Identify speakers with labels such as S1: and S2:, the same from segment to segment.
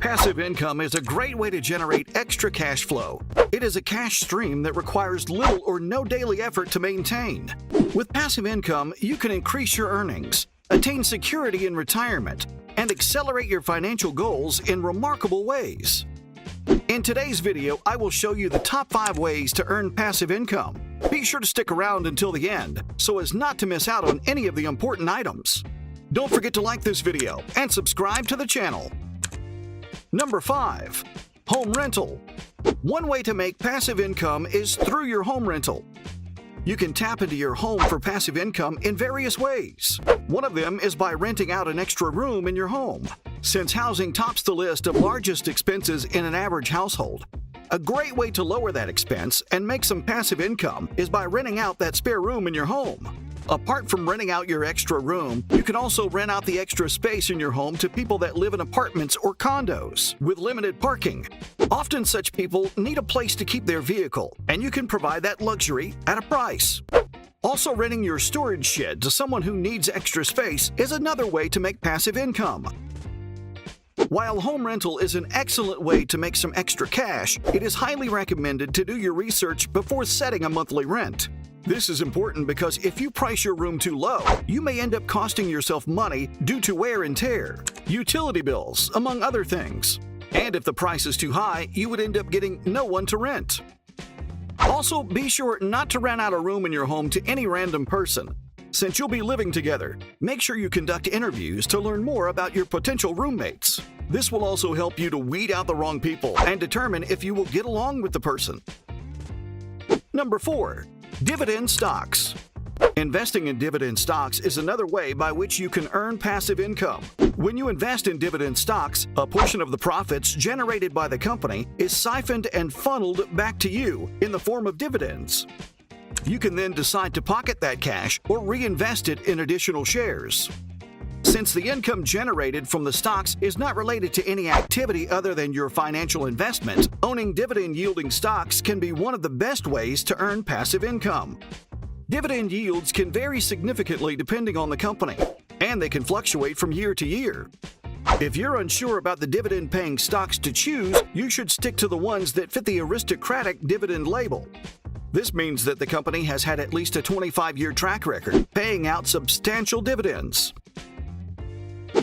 S1: Passive income is a great way to generate extra cash flow. It is a cash stream that requires little or no daily effort to maintain. With passive income, you can increase your earnings, attain security in retirement, and accelerate your financial goals in remarkable ways. In today's video, I will show you the top 5 ways to earn passive income. Be sure to stick around until the end so as not to miss out on any of the important items. Don't forget to like this video and subscribe to the channel. Number 5. Home rental. One way to make passive income is through your home rental. You can tap into your home for passive income in various ways. One of them is by renting out an extra room in your home, since housing tops the list of largest expenses in an average household. A great way to lower that expense and make some passive income is by renting out that spare room in your home. Apart from renting out your extra room, you can also rent out the extra space in your home to people that live in apartments or condos with limited parking. Often such people need a place to keep their vehicle, and you can provide that luxury at a price. Also, renting your storage shed to someone who needs extra space is another way to make passive income. While home rental is an excellent way to make some extra cash, it is highly recommended to do your research before setting a monthly rent. This is important because if you price your room too low, you may end up costing yourself money due to wear and tear, utility bills, among other things. And if the price is too high, you would end up getting no one to rent. Also, be sure not to rent out a room in your home to any random person. Since you'll be living together, make sure you conduct interviews to learn more about your potential roommates. This will also help you to weed out the wrong people and determine if you will get along with the person. Number 4. Dividend stocks. Investing in dividend stocks is another way by which you can earn passive income. When you invest in dividend stocks, a portion of the profits generated by the company is siphoned and funneled back to you in the form of dividends. You can then decide to pocket that cash or reinvest it in additional shares. Since the income generated from the stocks is not related to any activity other than your financial investment, owning dividend-yielding stocks can be one of the best ways to earn passive income. Dividend yields can vary significantly depending on the company, and they can fluctuate from year to year. If you're unsure about the dividend-paying stocks to choose, you should stick to the ones that fit the aristocratic dividend label. This means that the company has had at least a 25-year track record, paying out substantial dividends.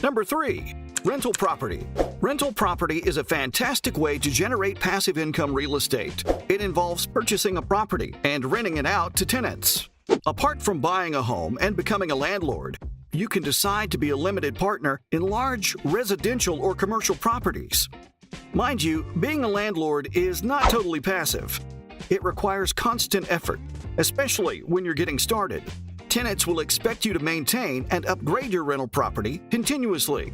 S1: Number 3. Rental property. Rental property is a fantastic way to generate passive income real estate. It involves purchasing a property and renting it out to tenants. Apart from buying a home and becoming a landlord, you can decide to be a limited partner in large residential or commercial properties. Mind you, being a landlord is not totally passive. It requires constant effort, especially when you're getting started. Tenants will expect you to maintain and upgrade your rental property continuously.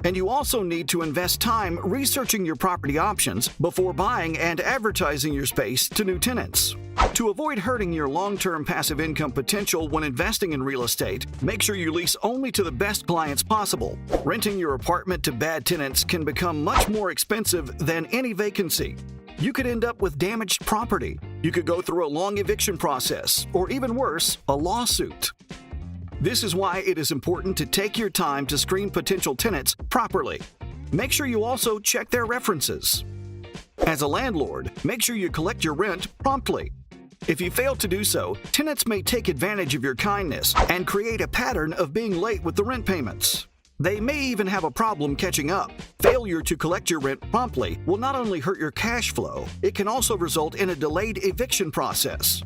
S1: And you also need to invest time researching your property options before buying and advertising your space to new tenants. To avoid hurting your long-term passive income potential when investing in real estate, make sure you lease only to the best clients possible. Renting your apartment to bad tenants can become much more expensive than any vacancy. You could end up with damaged property. You could go through a long eviction process, or even worse, a lawsuit. This is why it is important to take your time to screen potential tenants properly. Make sure you also check their references. As a landlord, make sure you collect your rent promptly. If you fail to do so, tenants may take advantage of your kindness and create a pattern of being late with the rent payments. They may even have a problem catching up. Failure to collect your rent promptly will not only hurt your cash flow, it can also result in a delayed eviction process.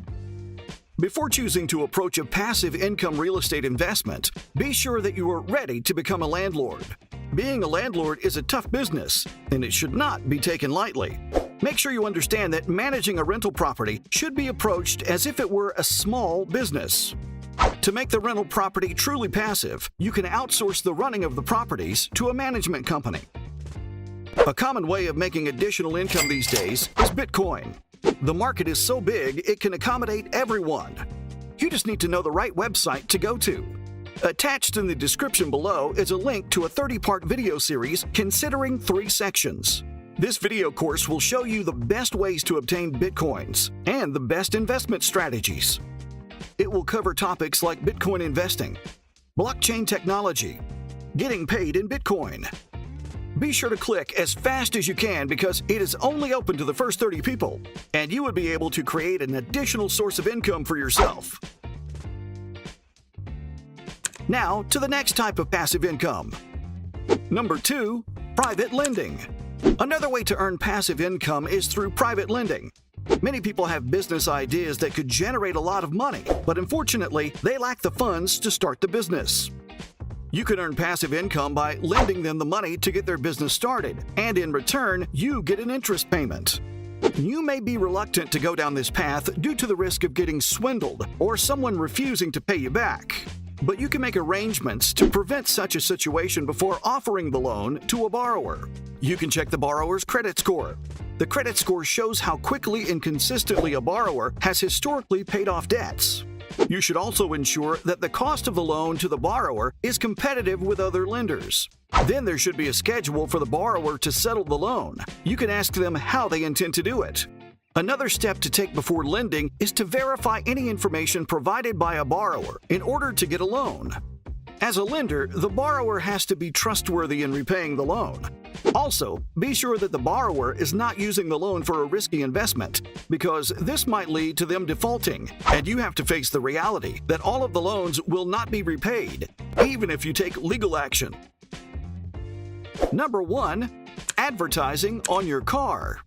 S1: Before choosing to approach a passive income real estate investment, be sure that you are ready to become a landlord. Being a landlord is a tough business, and it should not be taken lightly. Make sure you understand that managing a rental property should be approached as if it were a small business. To make the rental property truly passive, you can outsource the running of the properties to a management company. A common way of making additional income these days is Bitcoin. The market is so big, it can accommodate everyone. You just need to know the right website to go to. Attached in the description below is a link to a 30-part video series considering 3 sections. This video course will show you the best ways to obtain Bitcoins and the best investment strategies. It will cover topics like Bitcoin investing, blockchain technology, getting paid in Bitcoin, be sure to click as fast as you can because it is only open to the first 30 people, and you would be able to create an additional source of income for yourself. Now to the next type of passive income. Number 2, private lending. Another way to earn passive income is through private lending. Many people have business ideas that could generate a lot of money, but unfortunately, they lack the funds to start the business. You can earn passive income by lending them the money to get their business started, and in return, you get an interest payment. You may be reluctant to go down this path due to the risk of getting swindled or someone refusing to pay you back. But you can make arrangements to prevent such a situation before offering the loan to a borrower. You can check the borrower's credit score. The credit score shows how quickly and consistently a borrower has historically paid off debts. You should also ensure that the cost of the loan to the borrower is competitive with other lenders. Then there should be a schedule for the borrower to settle the loan. You can ask them how they intend to do it. Another step to take before lending is to verify any information provided by a borrower in order to get a loan. As a lender, the borrower has to be trustworthy in repaying the loan. Also, be sure that the borrower is not using the loan for a risky investment, because this might lead to them defaulting, and you have to face the reality that all of the loans will not be repaid, even if you take legal action. Number 1, advertising on your car.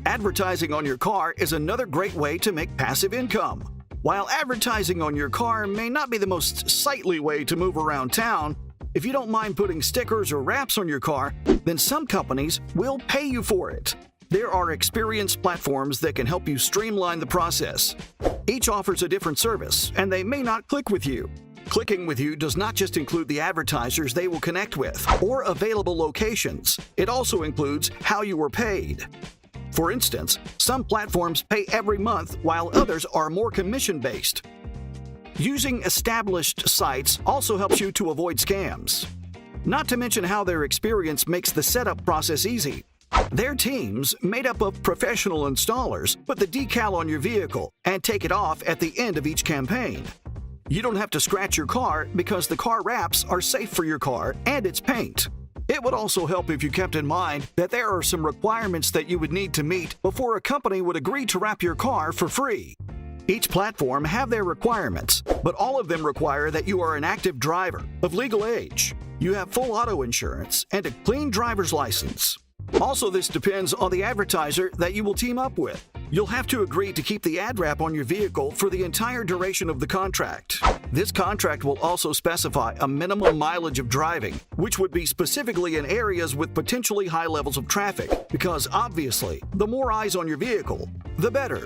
S1: Advertising on your car is another great way to make passive income. While advertising on your car may not be the most sightly way to move around town, if you don't mind putting stickers or wraps on your car, then some companies will pay you for it. There are experienced platforms that can help you streamline the process. Each offers a different service, and they may not click with you. Clicking with you does not just include the advertisers they will connect with or available locations. It also includes how you were paid. For instance, some platforms pay every month while others are more commission-based. Using established sites also helps you to avoid scams. Not to mention how their experience makes the setup process easy. Their teams, made up of professional installers, put the decal on your vehicle and take it off at the end of each campaign. You don't have to scratch your car because the car wraps are safe for your car and its paint. It would also help if you kept in mind that there are some requirements that you would need to meet before a company would agree to wrap your car for free. Each platform have their requirements, but all of them require that you are an active driver, of legal age, you have full auto insurance, and a clean driver's license. Also, this depends on the advertiser that you will team up with. You'll have to agree to keep the ad wrap on your vehicle for the entire duration of the contract. This contract will also specify a minimum mileage of driving, which would be specifically in areas with potentially high levels of traffic, because obviously, the more eyes on your vehicle, the better.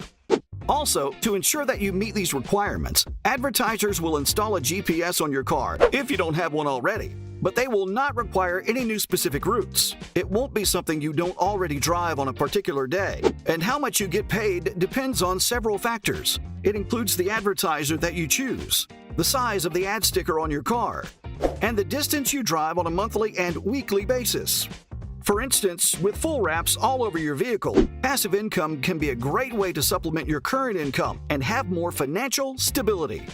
S1: Also, to ensure that you meet these requirements, advertisers will install a GPS on your car if you don't have one already, but they will not require any new specific routes. It won't be something you don't already drive on a particular day, and how much you get paid depends on several factors. It includes the advertiser that you choose, the size of the ad sticker on your car, and the distance you drive on a monthly and weekly basis. For instance, with full wraps all over your vehicle, passive income can be a great way to supplement your current income and have more financial stability.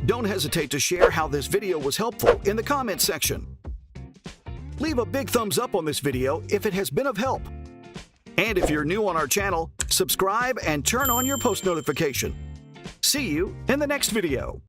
S1: Don't hesitate to share how this video was helpful in the comment section. Leave a big thumbs up on this video if it has been of help. And if you're new on our channel, subscribe and turn on your post notification. See you in the next video.